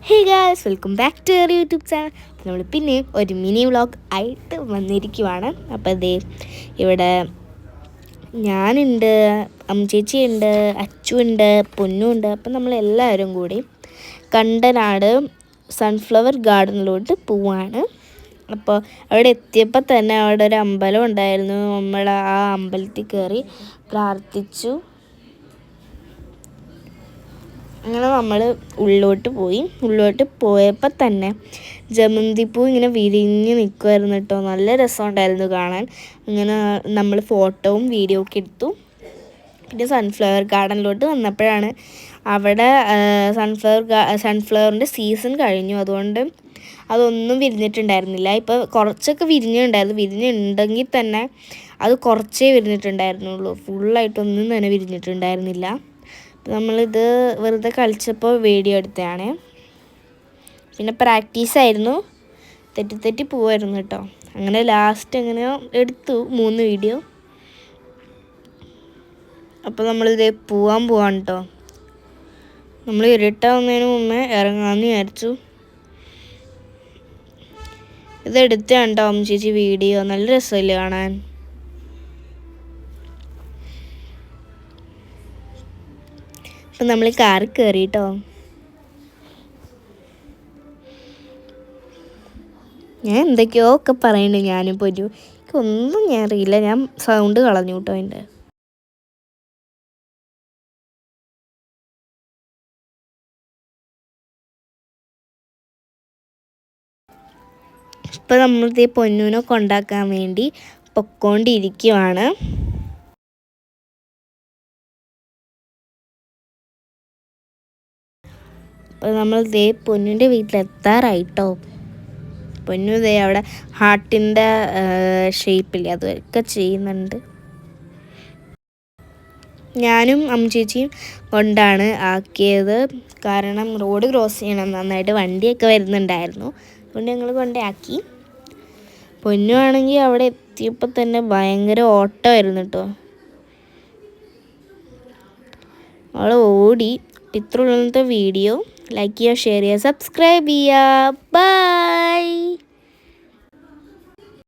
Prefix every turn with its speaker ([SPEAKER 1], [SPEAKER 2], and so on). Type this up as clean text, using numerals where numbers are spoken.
[SPEAKER 1] Hey guys, welcome back to our YouTube channel. നമ്മൾ പിന്നെ ഒരു മിനി വ്ളോഗ് ആയിട്ട് വന്നിരിക്കുവാണ്. അപ്പോൾ അതേ ഇവിടെ ഞാനുണ്ട്, ചേച്ചിയുണ്ട്, അച്ചുണ്ട്, പൊന്നുണ്ട്. അപ്പം നമ്മളെല്ലാവരും കൂടി കണ്ടനാട് സൺഫ്ലവർ ഗാർഡനിലോട്ട് പോവാണ്. അപ്പോൾ അവിടെ എത്തിയപ്പോൾ തന്നെ അവിടെ ഒരു അമ്പലം ഉണ്ടായിരുന്നു. നമ്മൾ ആ അമ്പലത്തിൽ കയറി പ്രാർത്ഥിച്ചു. അങ്ങനെ നമ്മൾ ഉള്ളിലോട്ട് പോയപ്പോൾ തന്നെ ജമന്തിപ്പൂ ഇങ്ങനെ വിരിഞ്ഞ് നിൽക്കുമായിരുന്നു കേട്ടോ. നല്ല രസമുണ്ടായിരുന്നു കാണാൻ. ഇങ്ങനെ നമ്മൾ ഫോട്ടോവും വീഡിയോ ഒക്കെ എടുത്തു. പിന്നെ സൺഫ്ലവർ ഗാർഡനിലോട്ട് വന്നപ്പോഴാണ് അവിടെ സൺഫ്ലവറിൻ്റെ സീസൺ കഴിഞ്ഞു. അതുകൊണ്ട് അതൊന്നും വിരിഞ്ഞിട്ടുണ്ടായിരുന്നില്ല. ഇപ്പോൾ കുറച്ചൊക്കെ വിരിഞ്ഞുണ്ടെങ്കിൽ തന്നെ അത് കുറച്ചേ വിരിഞ്ഞിട്ടുണ്ടായിരുന്നുള്ളൂ. ഫുള്ളായിട്ടൊന്നും തന്നെ വിരിഞ്ഞിട്ടുണ്ടായിരുന്നില്ല. നമ്മളിത് വെറുതെ കളിച്ചപ്പോൾ വീഡിയോ എടുത്തതാണ്. പിന്നെ പ്രാക്ടീസായിരുന്നു, തെറ്റി പോവായിരുന്നു കേട്ടോ. അങ്ങനെ ലാസ്റ്റ് എങ്ങനെയോ എടുത്തു 3 വീഡിയോ. അപ്പോൾ നമ്മളിത് പോവാണ് കേട്ടോ. നമ്മൾ ഇരുട്ടാവുന്നതിന് മുമ്പേ ഇറങ്ങാമെന്ന് വിചാരിച്ചു. ഇതെടുത്താണ് കേട്ടോ ചേച്ചി വീഡിയോ. നല്ല രസമില്ലേ കാണാൻ. അപ്പം നമ്മൾ കാറിൽ കയറി കേട്ടോ. ഞാൻ എന്തൊക്കെയോ ഒക്കെ പറയുന്നുണ്ട്. ഞാനിപ്പോൾ എനിക്കൊന്നും ഞാൻ അറിയില്ല. ഞാൻ സൗണ്ട് കളഞ്ഞു കേട്ടോ അതിൻ്റെ. ഇപ്പം നമ്മളിതേ പൊന്നൂനെ കൊണ്ടാക്കാൻ വേണ്ടി പൊക്കോണ്ടിരിക്കുവാണ്. അപ്പോൾ നമ്മൾ ദേ പൊന്നിൻ്റെ വീട്ടിലെത്താറായിട്ടോ. പൊന്നു ദേ അവിടെ ഹാർട്ടിൻ്റെ ഷേപ്പില്ലേ അതൊക്കെ ചെയ്യുന്നുണ്ട്. ഞാനും ചേച്ചിയും കൊണ്ടാണ് ആക്കിയത്. കാരണം റോഡ് ക്രോസ് ചെയ്യണം, നന്നായിട്ട് വണ്ടിയൊക്കെ വരുന്നുണ്ടായിരുന്നു. അതുകൊണ്ട് ഞങ്ങൾ കൊണ്ടാക്കി. പൊന്നു ആണെങ്കിൽ അവിടെ എത്തിയപ്പോൾ തന്നെ ഭയങ്കര ഓട്ടമായിരുന്നു കേട്ടോ. അവൾ ഓടി. ഇത്രയുള്ളത്തെ വീഡിയോ ലൈക്ക് ചെയ്യുക, ഷെയർ ചെയ്യുക, സബ്സ്ക്രൈബ് ചെയ്യുക. ബൈ.